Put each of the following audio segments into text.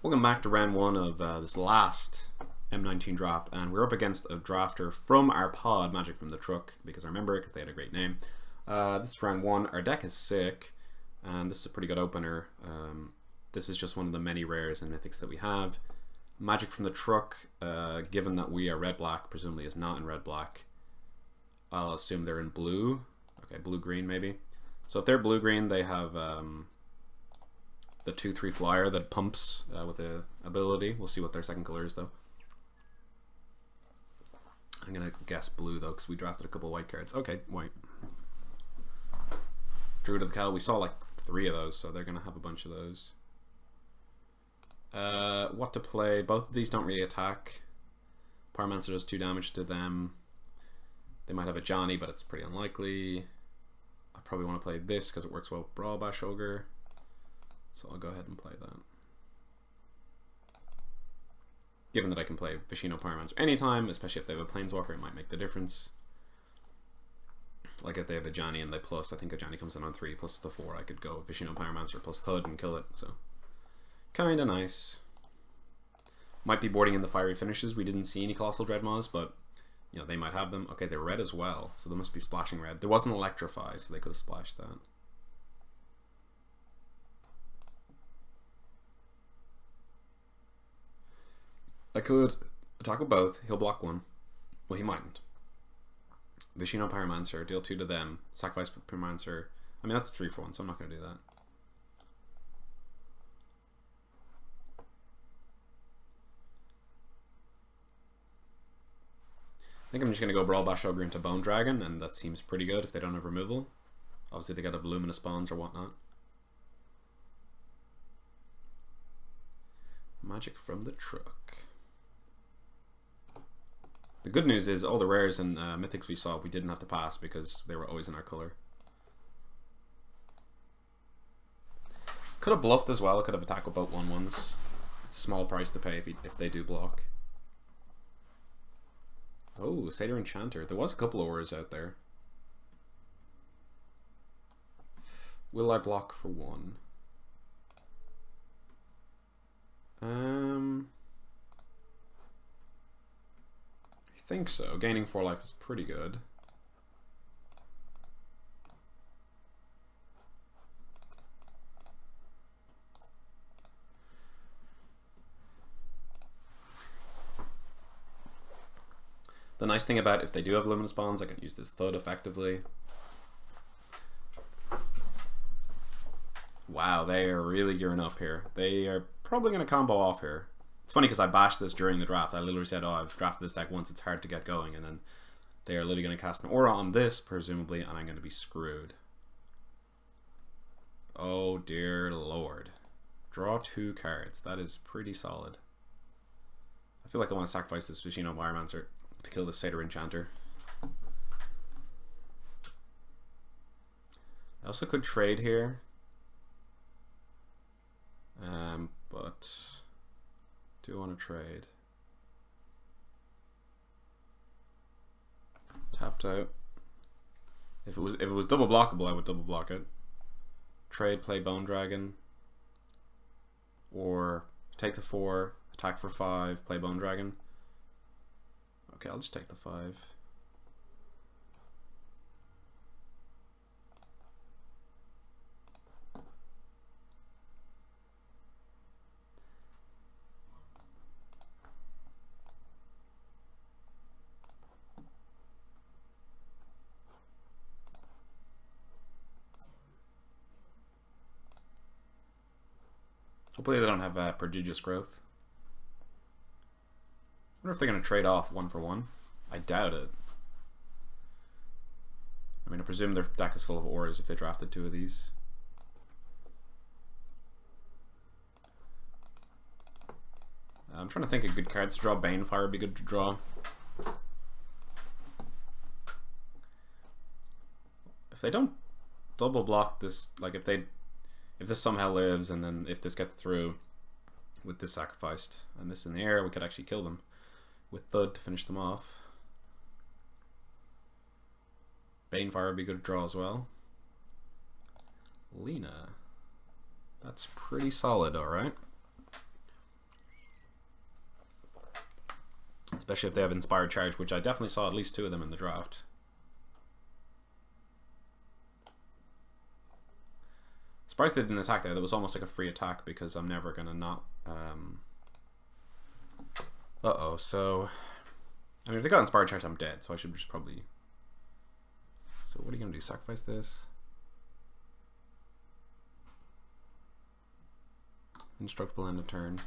Welcome back to round one of this last M19 draft, and we're up against a drafter from our pod, Magic from the Truck, because I remember it because they had a great name. This is round one. Our deck is sick, and this is a pretty good opener. This is just one of the many rares and mythics that we have. Magic from the Truck, given that we are red-black, presumably is not in red-black. I'll assume they're in blue. Okay, blue-green maybe. So if they're blue-green, they have the 2/3 flyer that pumps with the ability. We'll see what their second color is though. I'm gonna guess blue though because we drafted a couple white cards. Okay, white. Druid of the Cal. We saw like 3 of those, so they're gonna have a bunch of those. What to play? Both of these don't really attack. Pyromancer does 2 damage to them. They might have a Johnny, but it's pretty unlikely. I probably want to play this because it works well with Brawl Bash Ogre. So I'll go ahead and play that. Given that I can play Vishino Pyromancer anytime, especially if they have a Planeswalker, it might make the difference. Like if they have a Johnny and they plus, I think a Johnny comes in on 3 plus the 4, I could go Vishino Pyromancer plus Thud and kill it, so kinda nice. Might be boarding in the fiery finishes. We didn't see any Colossal Dreadmaws, but you know, they might have them. Okay, they're red as well, so they must be splashing red. There wasn't Electrify, so they could have splashed that. I could attack with both. He'll block 1. Well, he mightn't. Vishino Pyromancer, deal 2 to them. Sacrifice Pyromancer. I mean, that's 3 for 1, so I'm not going to do that. I think I'm just going to go Brawl Bash Ogre into Bone Dragon, and that seems pretty good if they don't have removal. Obviously, they got a Voluminous Spawns or whatnot. Magic from the Truck. The good news is all the rares and mythics we saw we didn't have to pass because they were always in our color. Could have bluffed as well. Could have attacked with both 1/1s. It's a small price to pay if they do block. Oh, Satyr Enchanter. There was a couple of auras out there. Will I block for 1? I think so. Gaining 4 life is pretty good. The nice thing about if they do have Luminous Bonds, I can use this Thud effectively. Wow, they are really gearing up here. They are probably going to combo off here. It's funny because I bashed this during the draft. I literally said, oh, I've drafted this deck once, it's hard to get going. And then they are literally going to cast an aura on this, presumably, and I'm going to be screwed. Oh, dear Lord. Draw 2 cards. That is pretty solid. I feel like I want to sacrifice this Vishino Pyromancer to kill the Satyr Enchanter. I also could trade here. But do I want to trade? Tapped out. If it was double blockable, I would double block it. Trade, play Bone Dragon, or take the 4, attack for 5, play Bone Dragon. Okay, I'll just take the 5. Hopefully they don't have prodigious growth. I wonder if they're going to trade off 1 for 1. I doubt it. I mean, I presume their deck is full of auras if they drafted 2 of these. I'm trying to think of good cards to draw. Banefire would be good to draw. If they don't double block this, like if this somehow lives and then if this gets through with this sacrificed and this in the air, we could actually kill them with Thud to finish them off. Banefire would be good to draw as well. Lena. That's pretty solid, alright. Especially if they have Inspired Charge, which I definitely saw at least 2 of them in the draft. Surprised they didn't attack there. That was almost like a free attack because I'm never going to not... Uh-oh, so... I mean, if they got Inspired Charge, I'm dead, so I should just probably... So what are you going to do? Sacrifice this? Indestructible end of turn.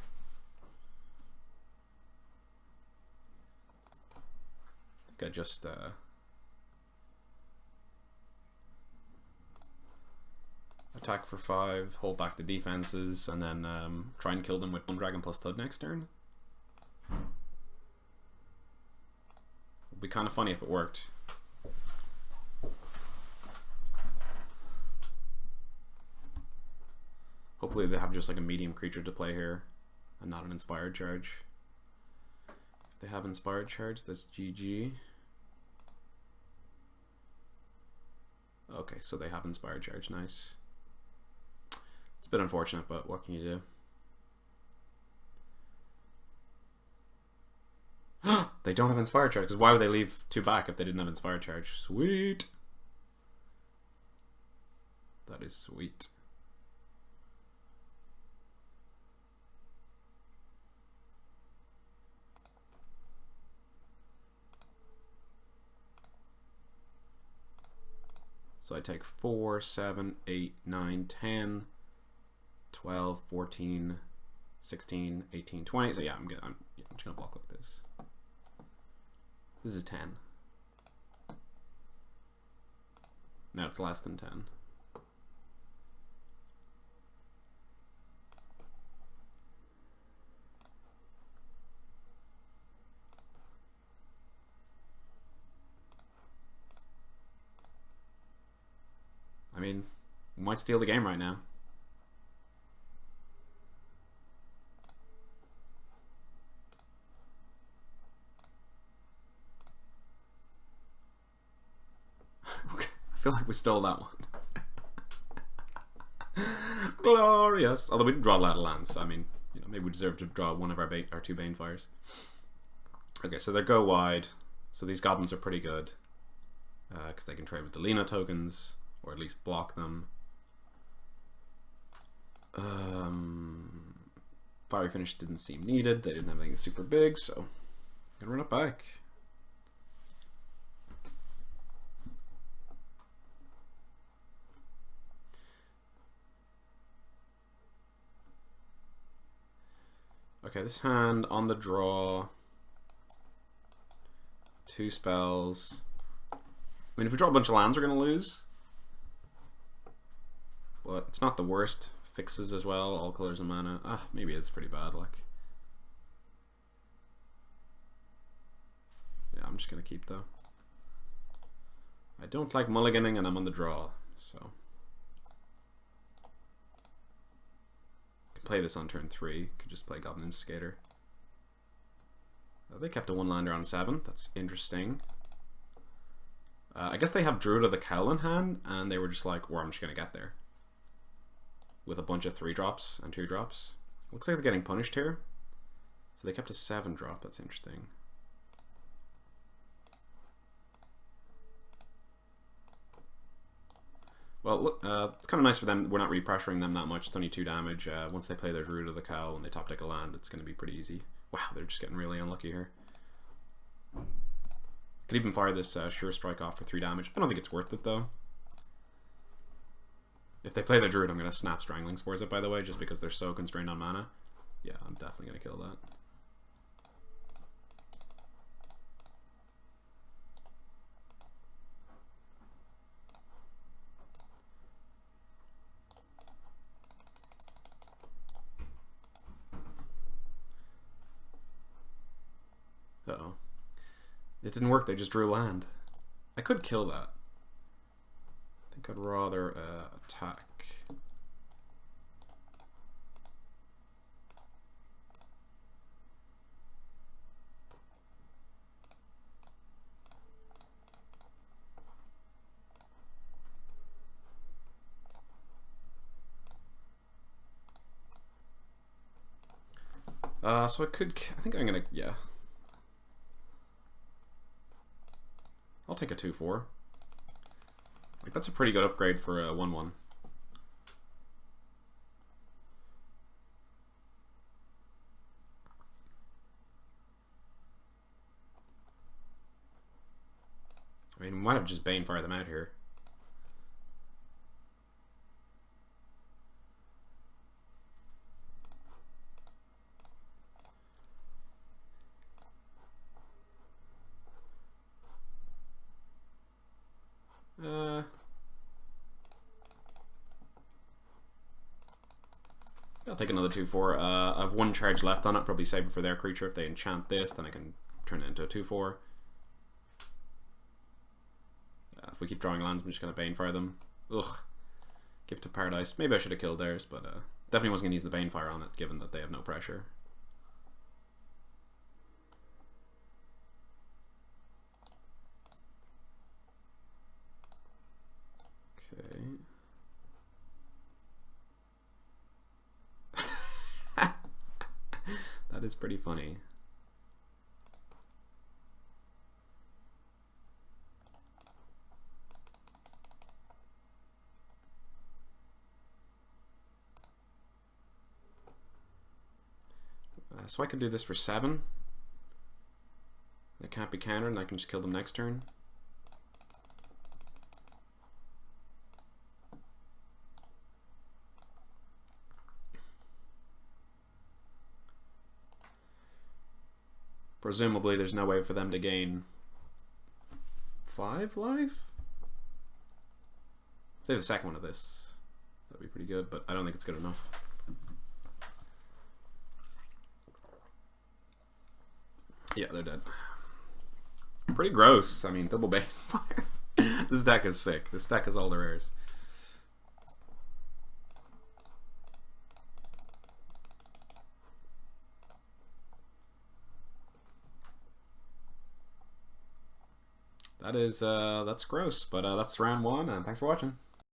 I think I just... attack for 5, hold back the defenses, and then try and kill them with 1 dragon plus Thud next turn. Would be kind of funny if it worked. Hopefully they have just like a medium creature to play here and not an Inspired Charge. If they have Inspired Charge, that's GG. Okay, so they have Inspired Charge, nice. It's a bit unfortunate, but what can you do? They don't have Inspired Charge, because why would they leave 2 back if they didn't have Inspired Charge? Sweet! That is sweet. So I take 4, 7, 8, 9, 10, 12, 14, 16, 18, 20. So yeah, I'm just gonna block like this. This is 10. Now it's less than 10. I mean, we might steal the game right now. Okay, I feel like we stole that one. Glorious. Although we did draw a lot of lands, so I mean, you know, maybe we deserve to draw one of our 2 Banefires. Okay, so they go wide. So these goblins are pretty good because they can trade with the Lena tokens, or at least block them. Fiery Finish didn't seem needed. They didn't have anything super big, so I'm gonna run it back. Okay, this hand on the draw, 2 spells. I mean, if we draw a bunch of lands, we're gonna lose. But it's not the worst. Fixes as well, all colors and mana. Ah, maybe it's pretty bad, like. Yeah, I'm just gonna keep though. I don't like mulliganing and I'm on the draw, so. Could play this on turn 3, could just play Goblin Instigator. They kept a 1-lander on 7, that's interesting. I guess they have Druid of the Cowl in hand, and they were just like, well, I'm just gonna get there. With a bunch of 3-drops and 2-drops. Looks like they're getting punished here. So they kept a 7-drop, that's interesting. Well, look, it's kind of nice for them. We're not really pressuring them that much. It's only 2 damage. Once they play their Druid of the Cowl and they top deck a land, it's going to be pretty easy. Wow, they're just getting really unlucky here. Could even fire this Sure Strike off for 3 damage. I don't think it's worth it, though. If they play the Druid, I'm going to snap Strangling Spores it, by the way, just because they're so constrained on mana. Yeah, I'm definitely going to kill that. Uh-oh. It didn't work, they just drew land. I could kill that. I think I'd rather attack. So I could, I think I'm gonna, yeah. I'll take a 2/4. Like, that's a pretty good upgrade for a 1/1. I mean, we might have just Banefire them out here. I'll take another 2/4. I have 1 charge left on it. Probably save it for their creature. If they enchant this, then I can turn it into a 2/4. If we keep drawing lands, I'm just going to Banefire them. Ugh. Gift of Paradise. Maybe I should have killed theirs, but definitely wasn't going to use the Banefire on it, given that they have no pressure. Okay. That is pretty funny. So I can do this for 7. It can't be countered, and I can just kill them next turn. Presumably there's no way for them to gain 5 life? If they have a second one of this, that'd be pretty good, but I don't think it's good enough. Yeah, they're dead. Pretty gross. I mean, double Banefire. This deck is sick. This deck is all the rares. That's gross, but that's round 1, and thanks for watching.